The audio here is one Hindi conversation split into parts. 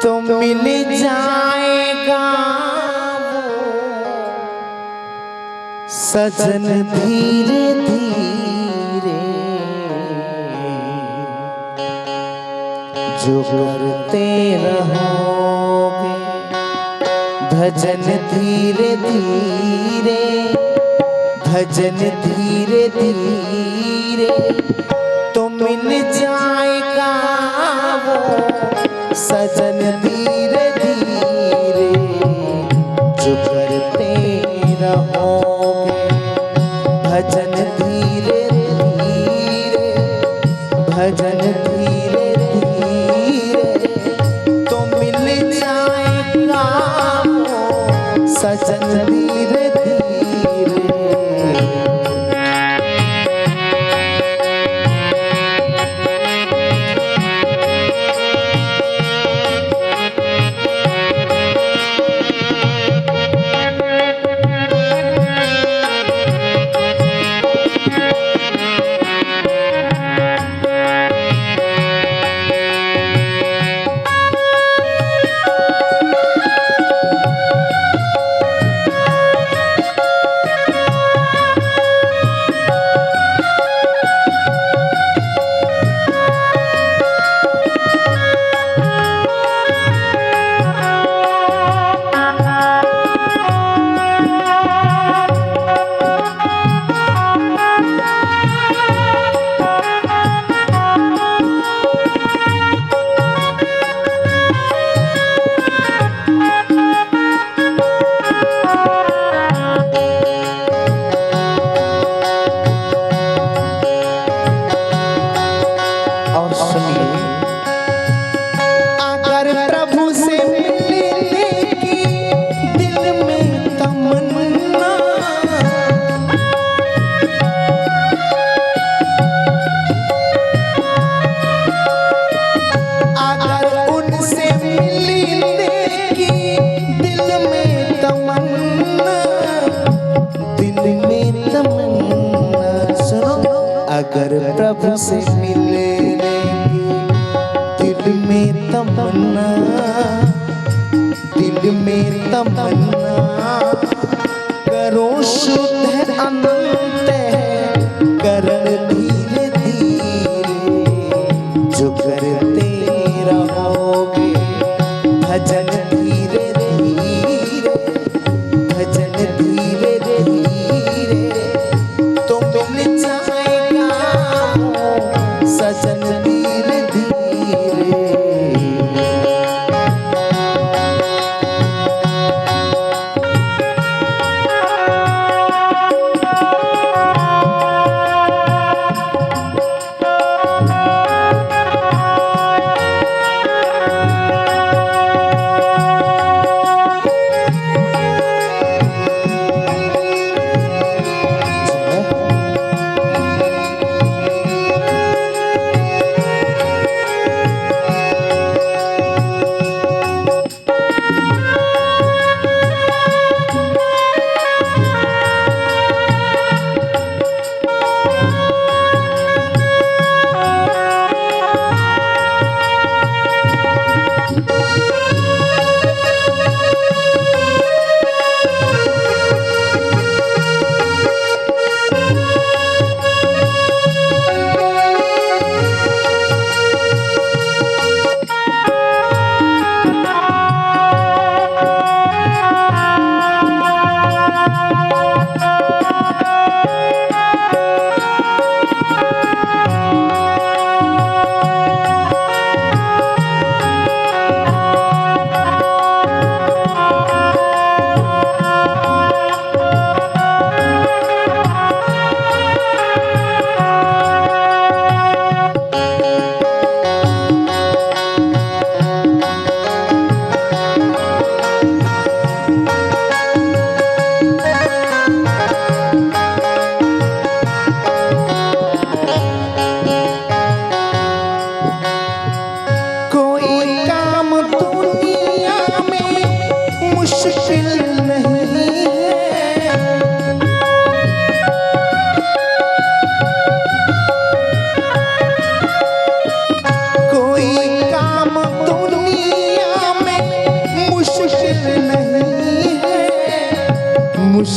तो मिल जाएगा सजन धीरे धीरे, जो करते रहोगे भजन धीरे धीरे, भजन धीरे धीरे, तो मिल जाएगा वो सजन धीरे धीरे, जो करते रहोगे भजन धीरे धीरे, भजन धीरे धीरे, तो मिल जाएगा वो सजन धीरे धीरे। अगर प्रभु से मिलने की दिल में तमन्ना, दिल में तमन्ना, करो शुद्ध अनंत करण धीरे धीरे, जो करते रहोगे भजन धीरे धीरे, भजन धीरे धीरे, तो मिल जाएगा सजन धीरे धीरे।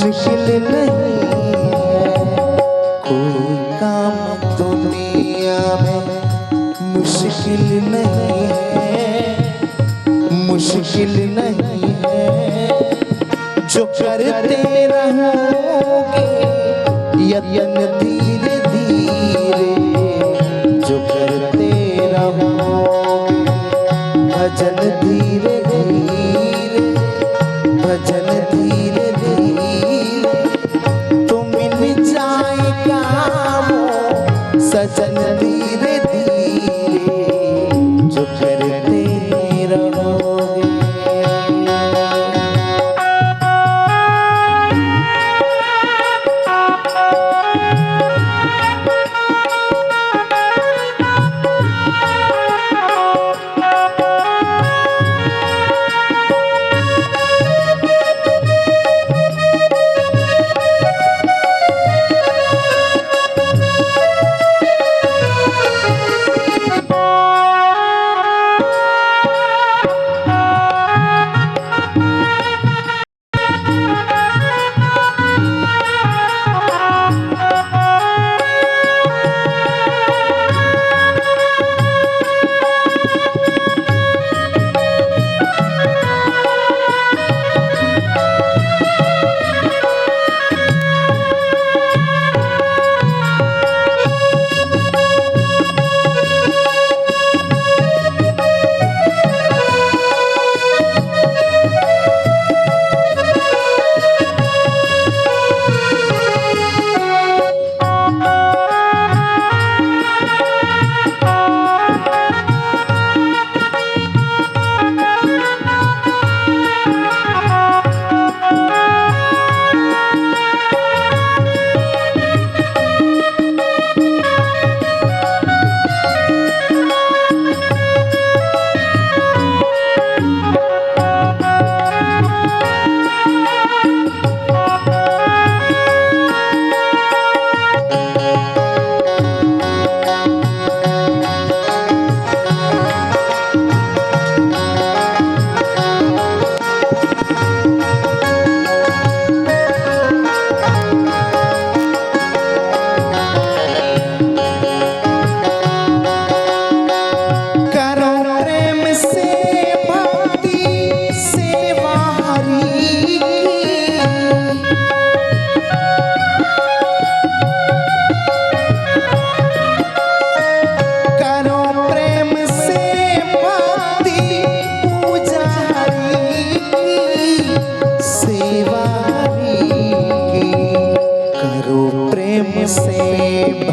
मुश्किल नहीं है कोई काम दुनिया में, मुश्किल नहीं है, मुश्किल नहीं है जो करते रहोगे यत्न धीरे धीरे, जो करते रहोगे भजन धीरे धीरे, भजन धीरे धीरे तो मिल जाएगा वो सजन धीरे धीरे, जो करते रहोगे।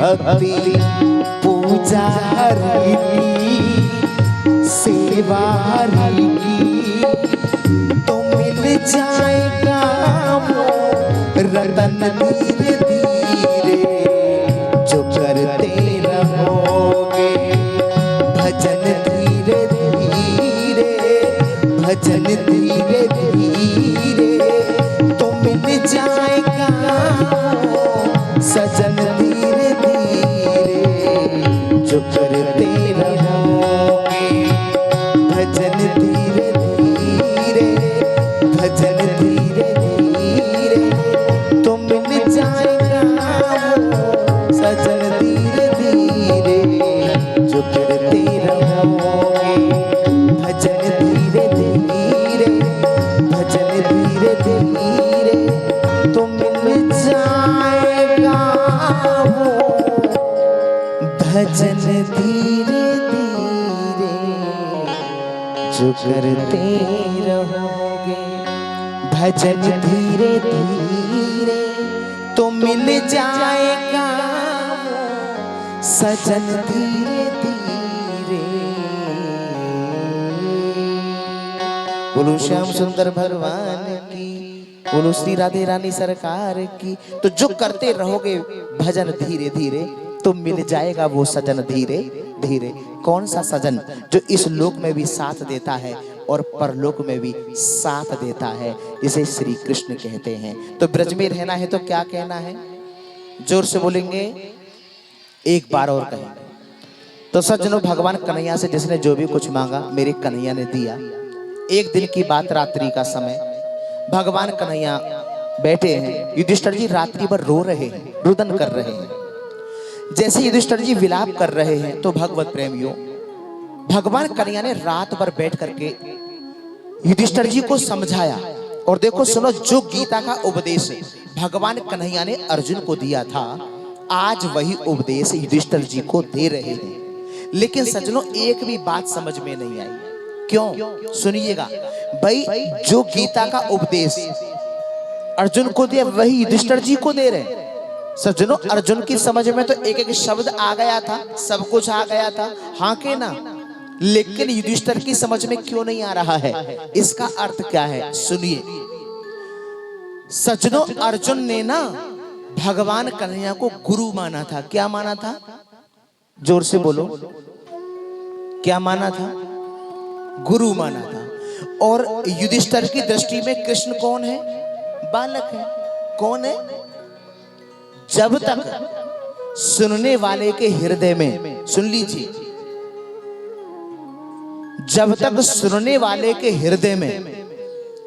भक्ति पूजा हरि की, सेवा हरि की तो मिल जाएगा वो रतन धीरे धीरे, जो करते रहोगे भजन धीरे धीरे, भजन धीरे धीरे तो मिल जाएगा सजन धीरे धीरे, जो करते रहोगे भजन धीरे धीरे, भजन धीरे धीरे तो मिल जाएगा सजन धीरे धीरे, जो करते रहोगे भजन धीरे धीरे, भजन धीरे धीरे तो मिल जाएगा भजन धीरे धीरे, जो करते रहोगे भजन धीरे धीरे तो मिल जाएगा सजन धीरे धीरे। बोलो श्याम सुंदर भगवान की, बोलो श्री राधे रानी सरकार की। तो जो करते रहोगे भजन धीरे धीरे तो मिल जाएगा वो सजन धीरे धीरे। कौन सा सजन? जो इस लोक में भी साथ देता है और परलोक में भी साथ देता है, जिसे श्री कृष्ण कहते हैं। तो ब्रज में रहना है तो क्या कहना है? जोर से बोलेंगे, एक बार और कहेंगे। तो सज्जनों, भगवान कन्हैया से जिसने जो भी कुछ मांगा मेरे कन्हैया ने दिया। एक दिन की बात, रात्रि का समय, भगवान कन्हैया बैठे हैं। युधिष्ठिर जी रात्रि भर रो रहे हैं, रुदन कर रहे हैं। जैसे युधिष्ठिर जी विलाप कर रहे हैं तो भगवत प्रेमियों, भगवान कन्हैया ने रात भर बैठ करके युधिष्ठिर जी को समझाया। और देखो सुनो, जो गीता का उपदेश भगवान कन्हैया ने अर्जुन को दिया था, आज वही उपदेश युधिष्ठिर जी को दे रहे हैं। लेकिन सज्जनों, एक भी बात समझ में नहीं आई। क्यों? सुनिएगा भाई, जो गीता का उपदेश अर्जुन को दिया वही युधिष्ठिर जी को दे रहे हैं। सज्जनों, अर्जुन की समझ में तो एक एक शब्द आ गया था, सब कुछ आ गया था, हाँ के ना। लेकिन युधिष्ठिर की समझ में क्यों नहीं आ रहा है? इसका अर्थ क्या है? सुनिए सज्जनों, अर्जुन ने ना भगवान कन्हैया को गुरु माना था। क्या माना था? जोर से बोलो, क्या माना था? गुरु माना था। और युधिष्ठिर की दृष्टि में कृष्ण कौन है? बालक है। कौन है? जब तक सुनने वाले के हृदय में, सुन लीजिए, जब तक सुनने वाले के हृदय में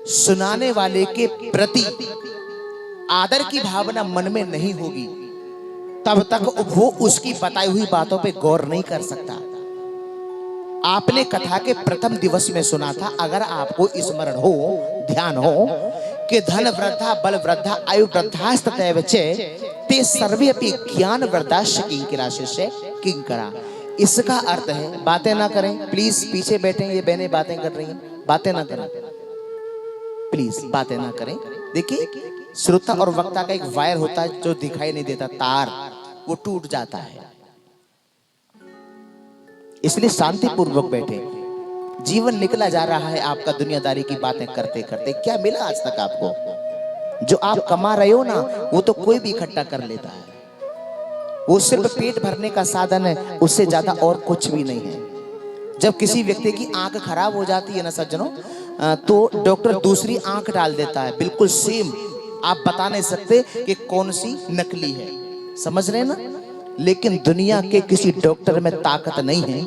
सुनाने वाले के प्रति आदर की भावना मन में नहीं होगी, तब तक वो उसकी बताई हुई बातों पे गौर नहीं कर सकता। आपने कथा के प्रथम दिवस में सुना था, अगर आपको स्मरण हो, ध्यान हो, कि धन वृद्धा बल वृद्धा आयु वृद्धास्ततैव च ते सर्वे अपि ज्ञान वृद्धाश्च किंकराश्च किंकरा। इसका अर्थ है, बातें ना करें प्लीज, पीछे बैठे ये बहनें बातें कर रही हैं, बातें ना करें प्लीज, बातें ना करें। देखिए, श्रोता और वक्ता का एक वायर होता है जो दिखाई नहीं देता, तार, वो टूट जाता है। इसलिए शांतिपूर्वक बैठे। जीवन निकला जा रहा है आपका दुनियादारी की बातें करते करते। क्या मिला आज तक आपको? जो आप कमा रहे हो ना, वो तो कोई भी इकट्ठा कर लेता है। वो सिर्फ पेट भरने का साधन है, उससे ज्यादा और कुछ भी नहीं है। जब किसी व्यक्ति की आंख खराब हो जाती है ना सज्जनों, तो डॉक्टर दूसरी आंख डाल देता है, बिल्कुल सेम। आप बता नहीं सकते कि कौन सी नकली है, समझ रहे हैं ना? लेकिन दुनिया के किसी डॉक्टर में ताकत नहीं है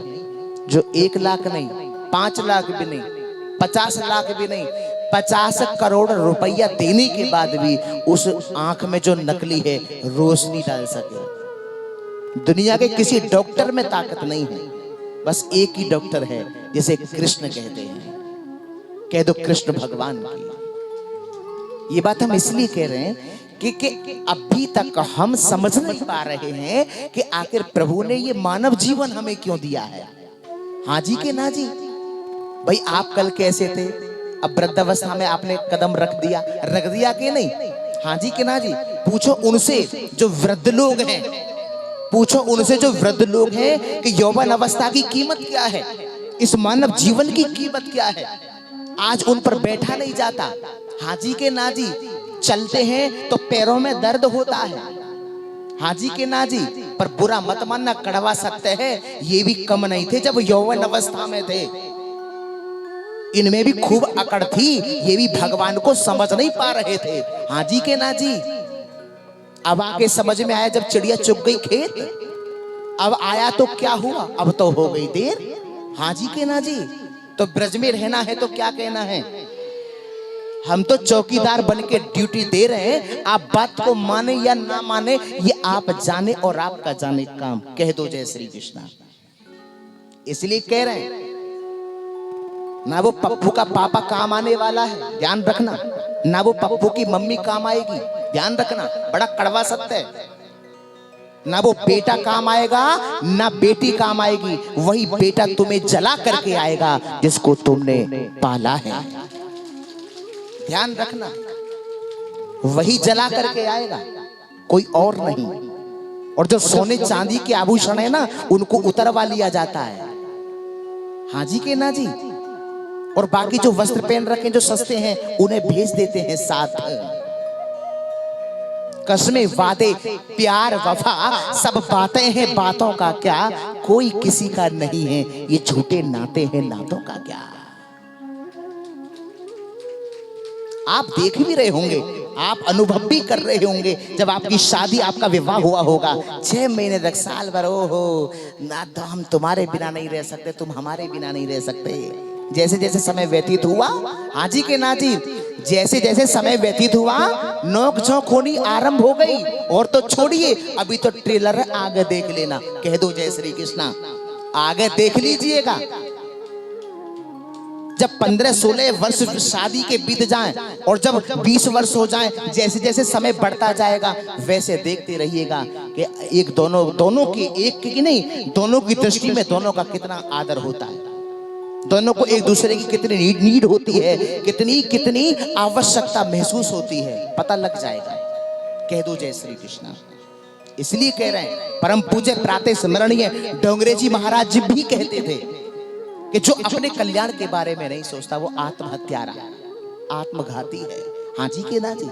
जो 1 लाख नहीं, 5 लाख भी नहीं, 50 लाख भी नहीं, 50 करोड़ रुपया देने के बाद भी उस आंख में जो नकली है रोशनी डाल सके। दुनिया के किसी डॉक्टर में ताकत नहीं है, बस एक ही डॉक्टर है जिसे कृष्ण कहते हैं। कह दो कृष्ण भगवान की। ये बात हम इसलिए कह रहे हैं कि अभी तक हम समझ नहीं पा रहे हैं कि आखिर प्रभु ने ये मानव जीवन हमें क्यों दिया है। हाँ जी के ना जी? भाई आप कल कैसे थे? अब वृद्धावस्था में आपने कदम रख दिया कि नहीं? हाँ जी के ना जी? पूछो उनसे जो वृद्ध लोग हैं, पूछो उनसे जो वृद्ध लोग हैं कि यौवन अवस्था की कीमत क्या है, इस मानव जीवन की कीमत क्या है। आज उन पर बैठा नहीं जाता। हाँ जी के ना जी? चलते हैं तो पैरों में दर्द होता है। हाँ जी के ना जी? पर बुरा मत मानना, कड़वा सत्य है, ये भी कम नहीं थे जब यौवन अवस्था में थे। इनमें भी खूब अकड़ थी, ये भी भगवान को समझ नहीं पा रहे थे। हाँ जी के ना जी? अब आके समझ में आया जब चिड़िया चुग गई खेत। अब आया तो क्या हुआ, अब तो हो गई देर। हाँ जी के ना जी? तो ब्रज में रहना है तो क्या कहना है? हम तो चौकीदार बन के ड्यूटी दे रहे हैं। आप बात को माने या ना माने ये आप जाने और आपका जाने काम। कह दो जय श्री कृष्णा। इसलिए कह रहे हैं ना वो पप्पू का पापा काम आने वाला है, ध्यान रखना, ना वो पप्पू की मम्मी काम आएगी, ध्यान रखना, बड़ा कड़वा सत्य है। ना वो बेटा काम आएगा ना बेटी काम आएगी, वही बेटा तुम्हें जला करके आएगा जिसको तुमने पाला है। ध्यान रखना, वही जला करके आएगा, कोई और नहीं। और जो सोने चांदी के आभूषण है ना, उनको उतरवा लिया जाता है। हाँ जी के ना जी? और बाकी जो वस्त्र पहन रखे जो सस्ते हैं उन्हें भेज देते हैं साथ। कसमें वादे प्यार वफा सब बातें हैं, बातों का क्या, कोई किसी का नहीं है, ये झूठे नाते हैं, नातों का क्या। आप देख भी रहे होंगे, आप अनुभव भी कर रहे होंगे, जब आपकी शादी आपका विवाह हुआ होगा, 6 महीने तक साल भर हो ना, तो हम तुम्हारे बिना नहीं रह सकते, तुम हमारे बिना नहीं रह सकते। जैसे जैसे समय व्यतीत हुआ, हाँ जी के ना जी, जैसे जैसे समय व्यतीत हुआ नोक झोंक होनी आरंभ हो गई। और तो छोड़िए, अभी तो ट्रेलर आगे देख लेना, कह दो जय श्री कृष्णा, आगे देख लीजिएगा। जब 15-16 वर्ष शादी के बीत जाएं और जब 20 वर्ष हो जाएं, जैसे जैसे समय बढ़ता जाएगा वैसे देखते रहिएगा कि एक दोनों की, एक की नहीं, दोनों की दृष्टि में दोनों का कितना आदर होता है, दोनों को एक दूसरे की कितनी नीड होती है, कितनी कितनी आवश्यकता महसूस होती है, पता लग जाएगा। कह दो जय श्री कृष्णा। इसलिए कह रहे हैं, परम पूज्य प्रातः स्मरणीय डोंगरे जी महाराज जी भी कहते थे कि जो अपने कल्याण के बारे में नहीं सोचता वो आत्महत्यारा, आत्मघाती है। हाँ जी के ना जी।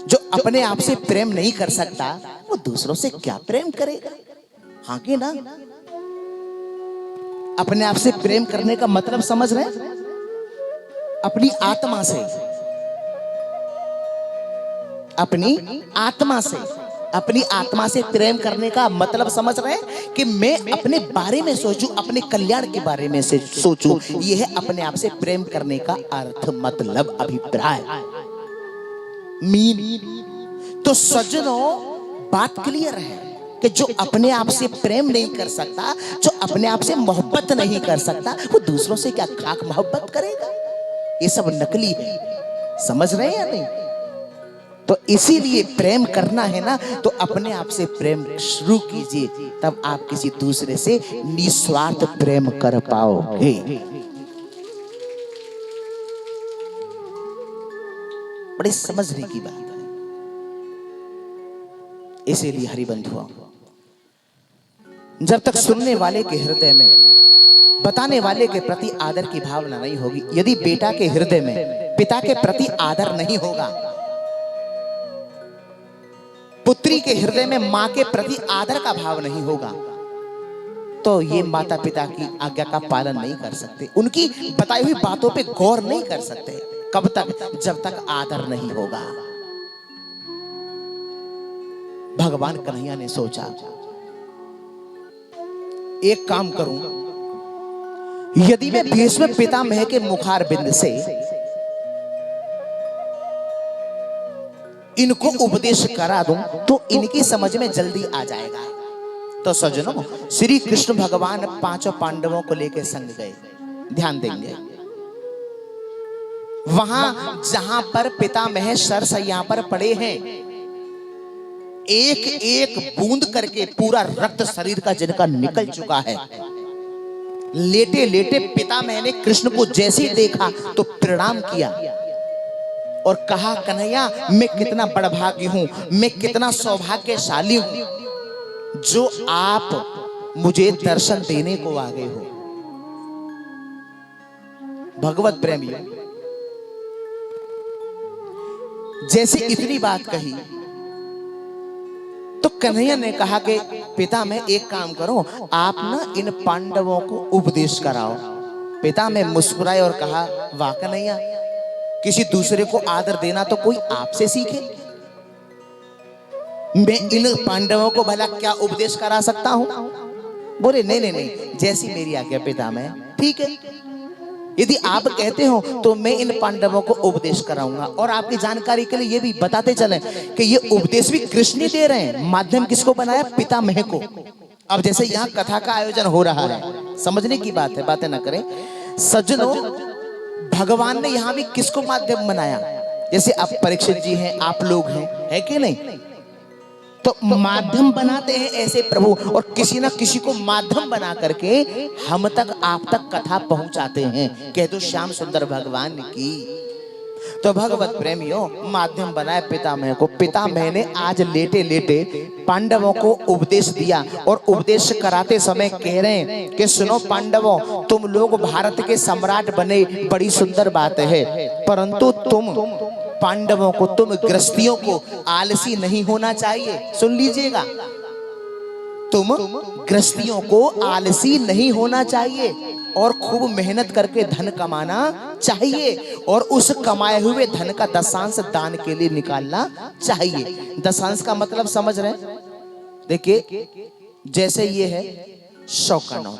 जो अपने आप से प्रेम नहीं कर सकता वो दूसरों से क्या प्रेम करेगा? हाँ के ना। अपने आप से प्रेम करने का मतलब समझ रहे हैं? अपनी आत्मा से, अपनी आत्मा से, अपनी आत्मा से प्रेम करने का मतलब समझ रहे हैं कि मैं अपने बारे में सोचूं, अपने कल्याण के बारे में से सोचूं। यह है अपने आप से प्रेम करने का अर्थ, मतलब, अभिप्राय, मीन। तो सज्जनों, बात क्लियर है कि जो अपने आप से प्रेम नहीं कर सकता, जो अपने आप से मोहब्बत नहीं कर सकता, वो दूसरों से क्या खाक मोहब्बत करेगा? ये सब नकली है, समझ रहे हैं या नहीं? तो इसीलिए प्रेम करना है ना, तो अपने आप से प्रेम शुरू कीजिए, तब आप किसी दूसरे से निस्वार्थ प्रेम कर पाओगे। बड़े समझने की बात है। इसीलिए हरिबंधुओं, जब तक सुनने वाले के हृदय में बताने वाले के प्रति आदर की भावना नहीं होगी, यदि बेटा के हृदय में पिता के प्रति आदर नहीं होगा, पुत्री के हृदय में मां के प्रति आदर का भाव नहीं होगा, तो ये माता पिता की आज्ञा का पालन नहीं कर सकते, उनकी बताई हुई बातों पे गौर नहीं कर सकते। कब तक? जब तक आदर नहीं होगा। भगवान कन्हैया ने सोचा, एक काम करूं, यदि मैं भीष्म पितामह के मुखार बिंद से इनको उपदेश करा दूं तो इनकी समझ में जल्दी आ जाएगा। तो सज्जनों, श्री कृष्ण भगवान पांचों पांडवों को लेकर संग गए। ध्यान देंगे, वहां जहां पर पितामह शरशय्या पर पड़े हैं, एक एक बूंद करके पूरा रक्त शरीर का जिनका निकल चुका है, लेटे लेटे पितामह ने कृष्ण को जैसे ही देखा तो प्रणाम किया और कहा, कन्हैया मैं कितना बड़भागी हूं, मैं कितना सौभाग्यशाली हूं जो आप मुझे दर्शन देने को आ गए हो। भगवत प्रेमियों, जैसे इतनी बात कही तो कन्हैया ने कहा कि पिता मैं एक काम करो, आप ना इन पांडवों को उपदेश कराओ। पिता मैं मुस्कुराए और कहा, वाह कन्हैया, किसी दूसरे को आदर देना तो कोई आपसे सीखे, मैं इन पांडवों को भला क्या उपदेश करा सकता हूं? बोले नहीं नहीं नहीं, जैसी मेरी आज्ञा पिता मैं, ठीक है, यदि आप कहते हो तो मैं इन पांडवों को उपदेश कराऊंगा। और आपकी जानकारी के लिए ये भी बताते चलें कि ये उपदेश भी कृष्ण दे रहे हैं, माध्यम किसको बनाया? पितामह को। अब जैसे यहाँ कथा का आयोजन हो रहा है, समझने की बात है, बातें ना करें सज्जनों। भगवान ने यहाँ भी किसको माध्यम बनाया? जैसे आप परीक्षित जी हैं, आप लोग हैं, है कि नहीं? तो माध्यम बनाते हैं ऐसे प्रभु, और किसी ना किसी को माध्यम बना करके हम तक, आप तक कथा पहुंचाते हैं। कह दो श्याम सुंदर भगवान की। तो भगवत प्रेमियों, माध्यम बनाए पितामह को। पितामह ने आज लेटे लेटे पांडवों को उपदेश दिया, और उपदेश कराते समय कह रहे हैं कि सुनो पांडवों, तुम लोग भारत के सम्राट बने, बड़ी सुंदर बात है, परंतु तुम पांडवों को, तुम गृहस्थियों को आलसी नहीं होना चाहिए। सुन लीजिएगा, तुम गृहस्थियों को आलसी नहीं होना चाहिए और खूब मेहनत करके धन कमाना चाहिए, और उस कमाए हुए धन का दशांश दान के लिए निकालना चाहिए। दशांश का मतलब समझ रहे हैं? देखिए, जैसे ये है 100 का नोट,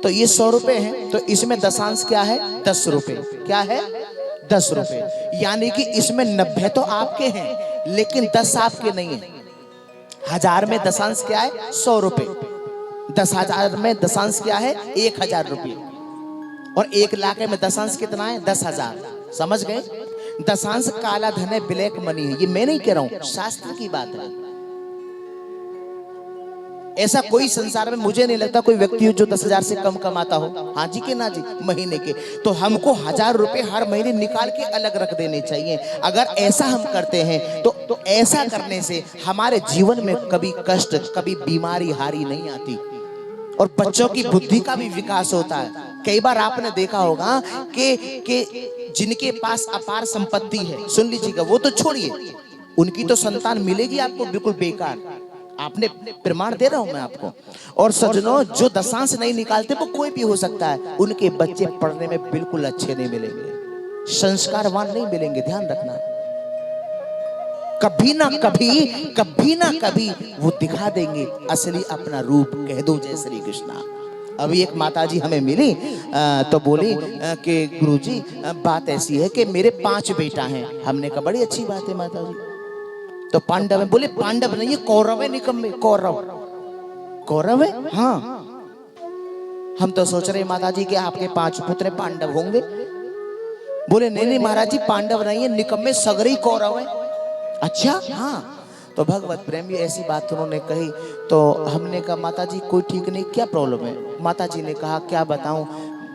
तो ये 100 रुपए है, तो इसमें दशांश क्या है? 10 रुपए। क्या है? 10 रुपए। यानी कि इसमें 90 तो आपके हैं लेकिन 10 आपके नहीं है। 1000 में दशांश क्या है? 100 रुपए। 10,000 में दशांश क्या है? 1,000 रुपये। और 1,00,000 में दशांश कितना है? 10,000। समझ गए? दशांश काला धन है, ब्लैक मनी है। ये मैं नहीं कह रहा हूं, शास्त्र की बात है। ऐसा कोई संसार में मुझे नहीं लगता कोई व्यक्ति हो जो 10,000 से कम कमाता हो। हाँ जी के ना जी? महीने के। तो हमको 1,000 रुपए हर महीने निकाल के अलग रख देने चाहिए। अगर ऐसा हम करते हैं तो ऐसा करने से हमारे जीवन में कभी कष्ट, कभी बीमारी हारी नहीं आती और बच्चों की बुद्धि का भी विकास होता है। कई बार आपने देखा होगा कि जिनके पास अपार संपत्ति है, सुन लीजिएगा, वो तो छोड़िए, उनकी तो संतान मिलेगी आपको बिल्कुल बेकार। आपने प्रमाण दे रहा हूं मैं आपको। और सज्जनों, जो दशांश नहीं निकालते वो कोई भी हो सकता है, उनके बच्चे पढ़ने में बिल्कुल अच्छे नहीं मिलेंगे, संस्कारवान नहीं मिलेंगे। ध्यान रखना, कभी ना कभी वो दिखा देंगे असली अपना रूप। कह दो जय श्री कृष्णा। अभी एक माताजी हमें मिली तो बोली कि गुरुजी बात ऐसी है कि मेरे 5 बेटा हैं। हमने कहा बड़ी अच्छी बात है माताजी, तो पांडव है? बोले पांडव नहीं, ये कौरव है, निकम्मे। कौरव है? हाँ। हम तो सोच रहे माताजी कि आपके 5 पुत्र पांडव होंगे। बोले नहीं महाराज जी, पांडव नहीं है, निकम्मे सगरे कौरव है। अच्छा हाँ। तो भगवत प्रेमी ऐसी बात उन्होंने कही तो हमने कहा माताजी कोई ठीक नहीं, क्या प्रॉब्लम है? माताजी ने कहा क्या बताऊं,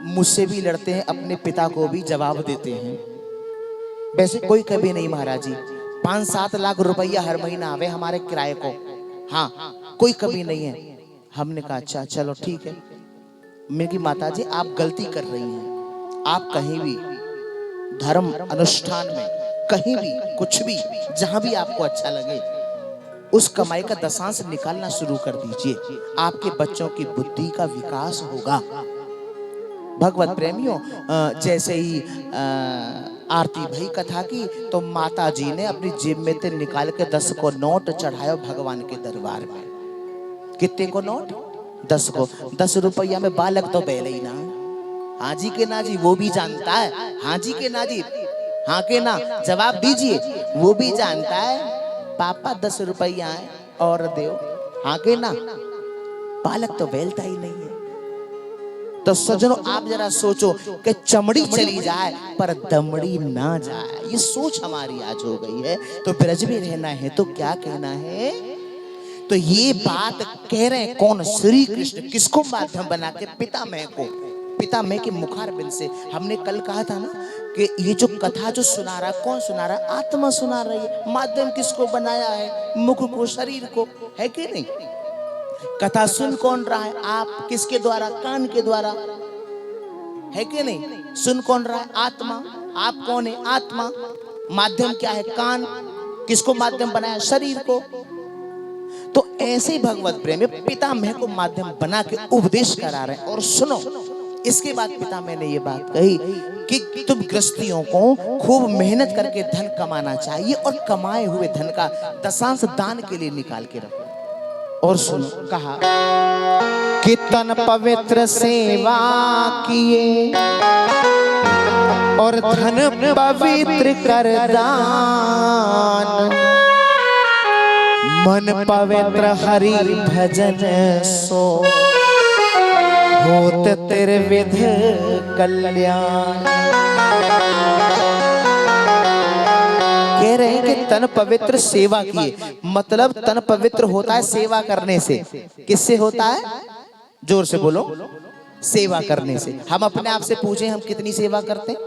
मुझसे भी लड़ते हैं, अपने पिता को भी जवाब देते हैं। वैसे कोई कभी नहीं महाराज जी, 5-7 लाख रुपया हर महीना आवे हमारे किराए को। हाँ, कोई कभी नहीं है। हमने कहा अच्छा चलो ठीक है। मेरी माताजी आप गलती कर रही हैं। आप कहीं भी धर्म अनुष्ठान में, कहीं भी, कुछ भी, जहां भी आपको अच्छा लगे, उस कमाई का दशांश निकालना शुरू कर दीजिए। आपके बच्चों की बुद्धि का विकास होगा। भगवत प्रेमियों, जैसे ही आरती भई कथा की तो माता जी ने अपनी जेब में से निकाल के 10 को नोट चढ़ाया भगवान के दरबार में। कितने को नोट? 10 को। 10 रुपया में बालक तो पहले ही ना। हाँ जी के ना जी? वो भी जानता है। हाँ जी के ना जी? हाँ के ना? जवाब दीजिए। वो भी जानता है पापा 10 रुपया है और दो। हाँ के ना? बालक तो बेलता ही नहीं है। तो सज्जनों, आप जरा सोचो कि चमड़ी चली जाए पर दमड़ी ना जाए, ये सोच हमारी आज हो गई है। तो ब्रज में रहना है तो क्या कहना है? तो ये बात कह रहे हैं कौन? श्री कृष्ण। किसको माध्यम बना के? पितामह को। पितामह के मुखारबिंद से। हमने कल कहा था ना कि ये जो कथा जो सुना रहा, कौन सुना रहा? आत्मा सुना रही है। माध्यम किसको बनाया है? मुख को, शरीर को, है कि नहीं? कथा सुन कौन रहा है? आप। किसके द्वारा? कान के द्वारा, है कि नहीं? सुन कौन रहा है? आत्मा। आप कौन है? आत्मा। माध्यम क्या है? कान। किसको माध्यम बनाया? शरीर को। तो ऐसे भगवत प्रेमी पितामह को माध्यम बना के उपदेश करा रहे हैं। और सुनो, इसके बाद पितामह ने ये बात कही कि तुम गृहस्थियों को खूब मेहनत करके धन कमाना चाहिए और कमाए हुए धन का दशांश दान के लिए निकाल के रखो। और सुनो, कहा कि तन पवित्र सेवा किए और धन पवित्र कर दान, मन पवित्र हरि भजन सो होत त्रिविध कल्याण। कह रहे हैं कि तन पवित्र सेवा किए, मतलब तन पवित्र होता है सेवा करने से। किससे होता है? जोर से बोलो। सेवा करने से। हम अपने आप से पूछें हम कितनी सेवा करते हैं?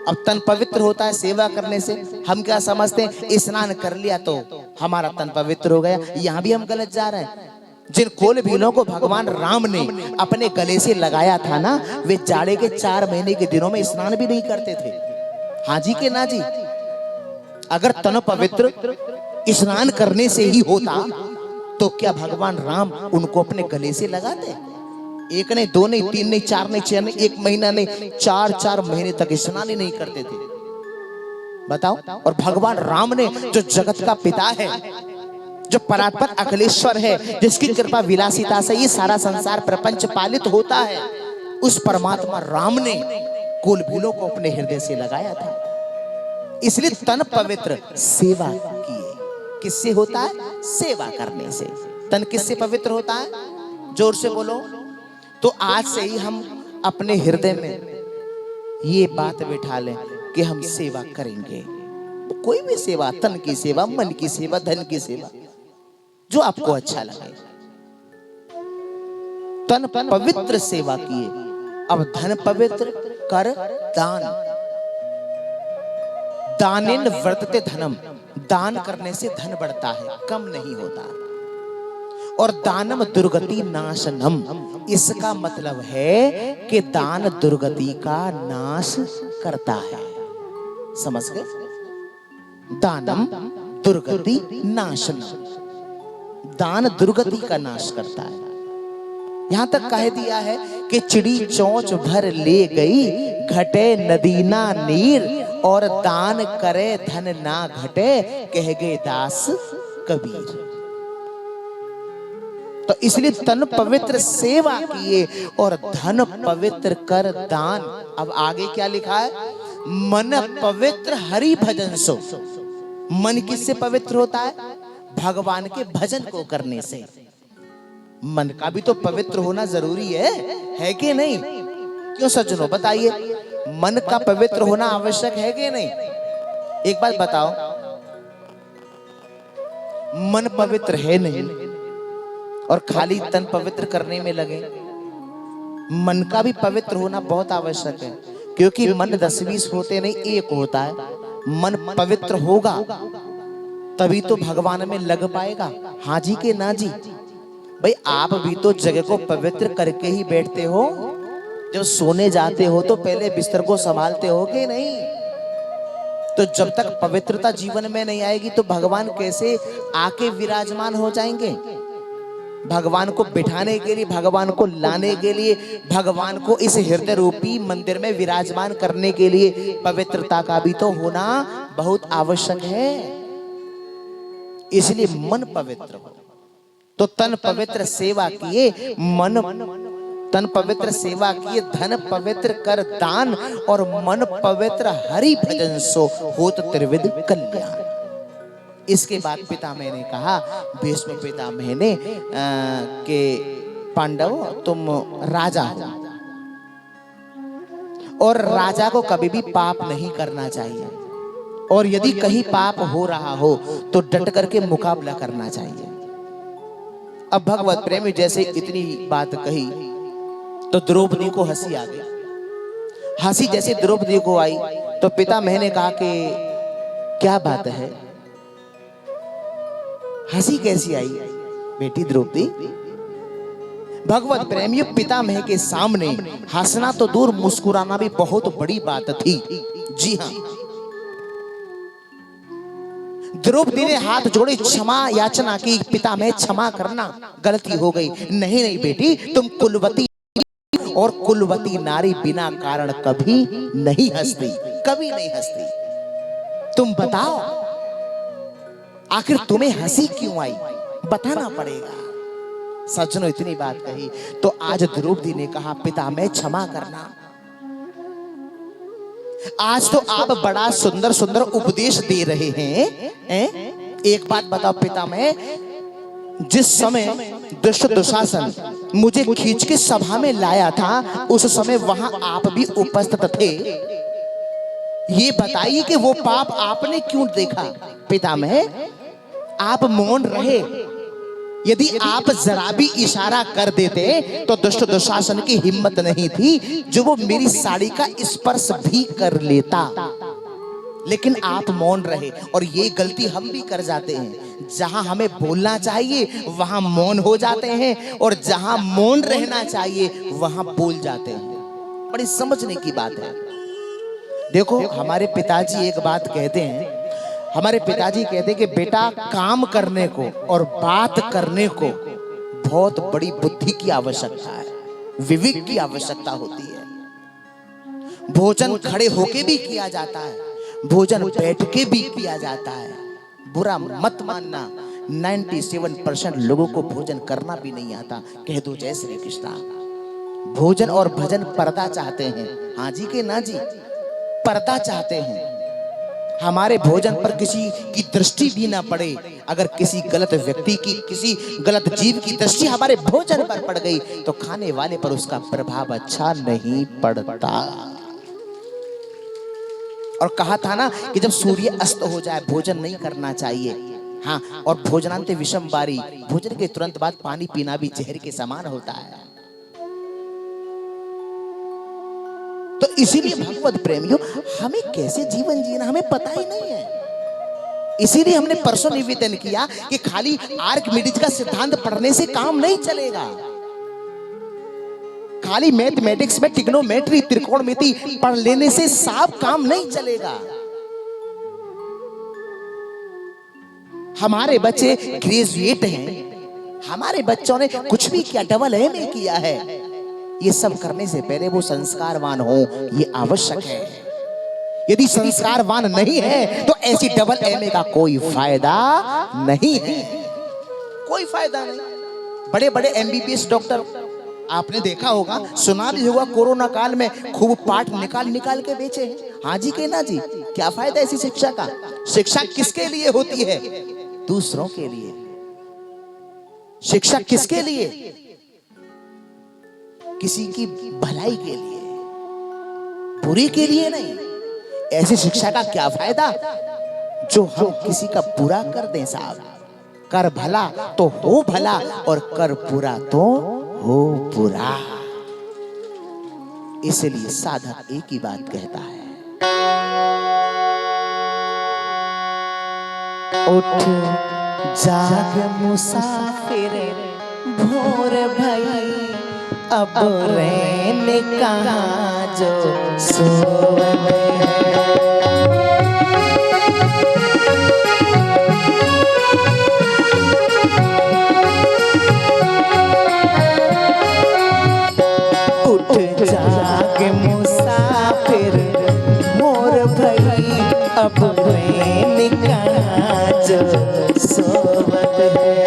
अब तन पवित्र होता है सेवा करने से। हम क्या समझते हैं स्नान कर लिया तो हमारा तन पवित्र हो गया। यहां भी हम गलत जा रहे हैं। जिन खोल भीलों को भगवान राम ने अपने गले से लगाया था ना, वे जाड़े के 4 महीने के दिनों में स्नान भी नहीं करते थे। हाँ जी के ना जी? अगर तन पवित्र स्नान करने से ही होता तो क्या भगवान राम उनको अपने गले से लगाते? 1 नहीं, 2 नहीं, 3 नहीं, 4 नहीं, 6 नहीं, 1 महीना नहीं, 4 महीने तक स्नान ही नहीं करते थे। बताओ। और भगवान राम ने जो जगत का पिता है, जो परात्पर अखिलेश्वर है, जिसकी कृपा विलासिता से ये सारा संसार प्रपंच पालित होता है, उस परमात्मा राम ने कुलभूलों को अपने हृदय से लगाया था। इसलिए तन पवित्र सेवा किए। किससे होता है? सेवा करने से। तन किससे पवित्र होता है? जोर से बोलो। तो आज से ही हम अपने हृदय में ये बात बिठा लें कि हम सेवा करेंगे। कोई भी सेवा, तन की सेवा, मन की सेवा, धन की सेवा, जो आपको अच्छा लगे। तन पवित्र सेवा किए। अब धन पवित्र कर दान। दानेन वर्तते धनम। दान करने से धन बढ़ता है, कम नहीं होता। और दानम दुर्गति नाशनम। इसका मतलब है कि दान दुर्गति का नाश करता है। समझ गए? दानम दुर्गति नाशनम। दान दुर्गति का नाश करता है। यहां तक कह दिया है कि चिड़ी चोंच भर ले गई, घटे नदी ना नीर, और दान करे धन ना घटे, कह गए दास कबीर। तो इसलिए तन पवित्र सेवा किए और धन पवित्र कर दान। अब आगे क्या लिखा है? मन पवित्र हरि भजन सो। मन किससे पवित्र होता है? भगवान के भजन को करने से। मन का भी तो पवित्र होना जरूरी है कि नहीं? क्यों सज्जनों बताइए, मन का पवित्र होना आवश्यक है कि नहीं? एक बात बताओ, मन पवित्र है नहीं और खाली तन पवित्र करने में लगे। मन का भी पवित्र होना बहुत आवश्यक है, क्योंकि मन 10-20 होते नहीं, एक होता है। मन पवित्र होगा तभी तो भगवान में लग पाएगा। हाँ जी के ना जी? भाई आप भी तो जगह को पवित्र करके ही बैठते हो। जब सोने जाते हो तो पहले बिस्तर को संभालते हो कि नहीं? तो जब तक पवित्रता जीवन में नहीं आएगी तो भगवान कैसे आके विराजमान हो जाएंगे? भगवान को बिठाने के लिए, भगवान को लाने के लिए, भगवान को इस हृदय रूपी मंदिर में विराजमान करने के लिए पवित्रता का भी तो होना बहुत आवश्यक है। इसलिए मन पवित्र हो। तो तन पवित्र सेवा किए, तन पवित्र सेवा किए, धन पवित्र कर दान, और मन पवित्र हरि भजन सो होत त्रिविध कल्याण। इसके बाद पितामह ने कहा, भीष्म पितामह ने कि पांडव तुम राजा हो और राजा को कभी भी पाप नहीं करना चाहिए, और यदि कहीं पाप हो रहा हो तो डट करके मुकाबला करना चाहिए। अब भगवत प्रेमी जैसे इतनी बात कही तो द्रौपदी को हंसी आ गई। हंसी जैसे द्रौपदी को आई तो पितामह ने कहा कि क्या बात है, हंसी कैसी आई बेटी द्रौपदी? भगवत प्रेमियों, पितामह के सामने हंसना तो दूर, मुस्कुराना भी बहुत बड़ी बात थी। जी हाँ, द्रौपदी ने हाथ जोड़े, क्षमा याचना की। पितामह क्षमा करना, गलती हो गई। नहीं नहीं बेटी, तुम कुलवती, और कुलवती नारी बिना कारण कभी नहीं हंसती, कभी नहीं हंसती। तुम बताओ आखिर तुम्हें हंसी क्यों आई? बताना पड़ेगा। सज्जनों इतनी बात कही तो आज द्रौपदी ने कहा पितामह क्षमा करना। आज तो आप बड़ा सुंदर सुंदर उपदेश दे रहे हैं। एक बात बताओ पितामह, जिस समय दुष्ट दुशासन मुझे खींच के सभा में लाया था, उस समय वहां आप भी उपस्थित थे। ये बताइए कि वो पाप आपने क्यों देखा? पितामह आप मौन रहे। यदि आप जरा भी इशारा कर देते तो दुष्ट दुशासन की हिम्मत नहीं थी जो वो मेरी साड़ी का स्पर्श भी कर लेता, लेकिन आप मौन रहे। और ये गलती हम भी कर जाते हैं, जहां हमें बोलना चाहिए वहां मौन हो जाते हैं, और जहां मौन रहना चाहिए वहां बोल जाते हैं। बड़ी समझने की बात है। देखो हमारे पिताजी एक बात कहते हैं, हमारे पिताजी कहते हैं कि बेटा काम करने को और बात करने को बहुत बड़ी बुद्धि की आवश्यकता है, विवेक की आवश्यकता होती है। भोजन खड़े होके भी किया जाता है, भोजन बैठ के भी किया जाता है। बुरा मत मानना 97% लोगों को भोजन करना भी नहीं आता। कह दो जय श्री कृष्णा। भोजन और भजन पर्दा चाहते हैं। हाँ जी के ना जी, पर्दा चाहते हैं। हमारे भोजन पर किसी की दृष्टि भी ना पड़े। अगर किसी गलत व्यक्ति की, किसी गलत जीव की दृष्टि हमारे भोजन पर पड़ गई तो खाने वाले पर उसका प्रभाव अच्छा नहीं पड़ता। और कहा था ना कि जब सूर्य अस्त हो जाए भोजन नहीं करना चाहिए। हाँ, और भोजनांते विषम बारी, भोजन के तुरंत बाद पानी पीना भी जहर के समान होता है। तो इसीलिए भगवत प्रेमियों, हमें कैसे जीवन जीना हमें पता ही नहीं है। इसीलिए हमने परसों निवेदन किया कि खाली आर्किमिडीज का सिद्धांत पढ़ने से काम नहीं चलेगा। खाली मैथमेटिक्स में ट्रिग्नोमेट्री, त्रिकोणमिति पढ़ लेने से साफ काम नहीं चलेगा। हमारे बच्चे ग्रेजुएट हैं, हमारे बच्चों ने कुछ भी किया, डबल एमए किया है। ये सब करने से पहले वो संस्कारवान हो, ये आवश्यक है। यदि संस्कारवान नहीं है तो ऐसी डबल एमए का कोई फायदा नहीं है, कोई फायदा नहीं। बड़े बड़े एमबीबीएस डॉक्टर आपने देखा होगा, सुना भी होगा, कोरोना काल में खूब पाठ निकाल निकाल के बेचे हैं। हाँ जी के ना जी, क्या फायदा ऐसी शिक्षा का? शिक्षा किसके लिए होती है? दूसरों के लिए। शिक्षा किसके लिए? किसी की भलाई के लिए, बुरी के लिए नहीं। ऐसी शिक्षा का क्या फायदा जो हम किसी का बुरा कर दें साहब। कर भला तो हो भला और कर बुरा तो हो बुरा। इसलिए साधक एक ही बात कहता है, उठ जाग मुसाफिर भोर भई, अब रैन कहाँ जो सोवत है। उठ जाग मुसाफिर भोर भई, अब रैन कहाँ जो सोवत है।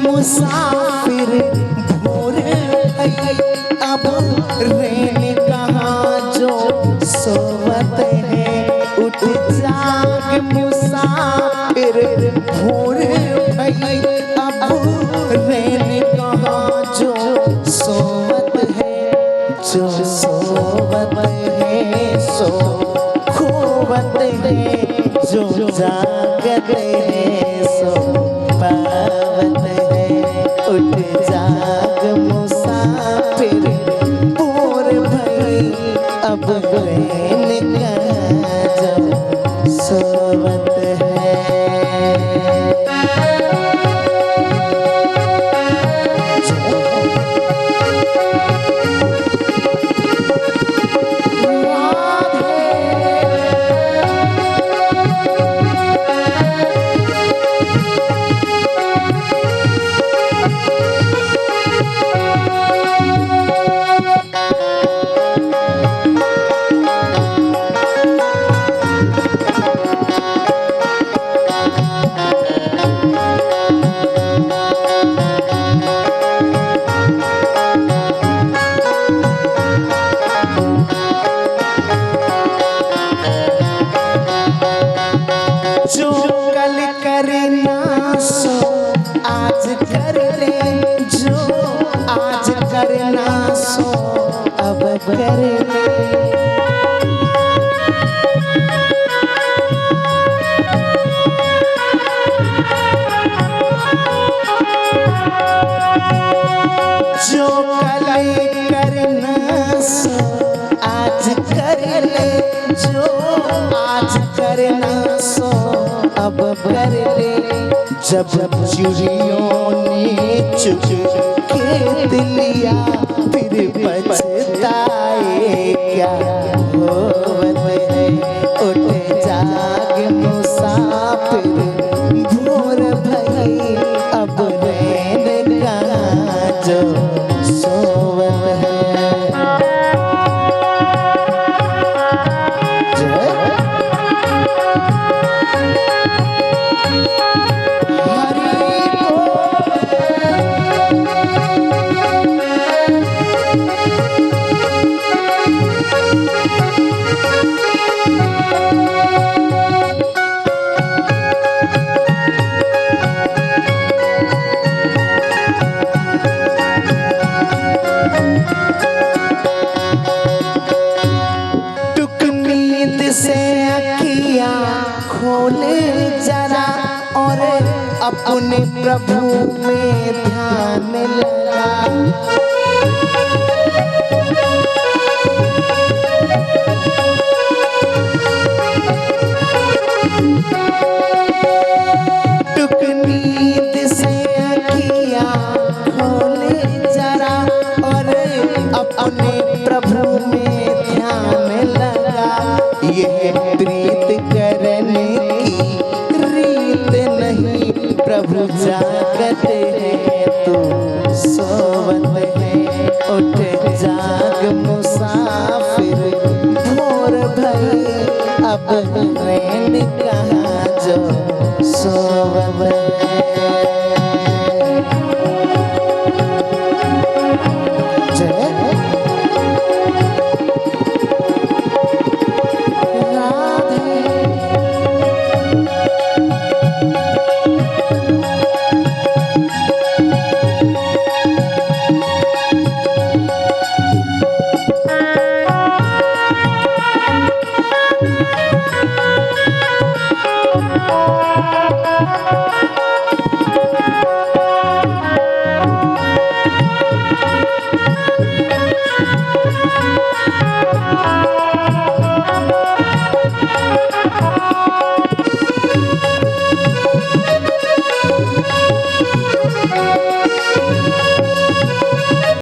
मुसाफिर भोर भई, अब रैन कहाँ जो सोवत है। उठ जाग मुसाफिर भोर भई, अब रैन कहाँ जो सोवत है। जो सोवत है सो खोवत है, जो जागत है सो पावत है। उठ जाग मुसाफिर भोर भई, अब रैन कहाँ जो सोवत है। जो कल करना सो आज कर ले, जो आज करना सो अब कर ले। जो कल करना सो आज कर ले, जो आज करना सो अब कर ले। जब चिड़ियों ने चुग खेत लिया, फिर पछताए क्या होवत है। उठ जाग मुसाफिर भोर भई, अब रैन कहाँ से अखियां खोले जरा और अपने प्रभु में ध्यान लगा। टुक नींद से अखियां खोले जरा और अपने प्रभु में ध्यान लगा। यह प्रीत करने की रीत नहीं, प्रभु जागत है तो सोवत है। उठ जाग मुसाफिर भोर भई, अब रैन कहाँ जो सोवत है।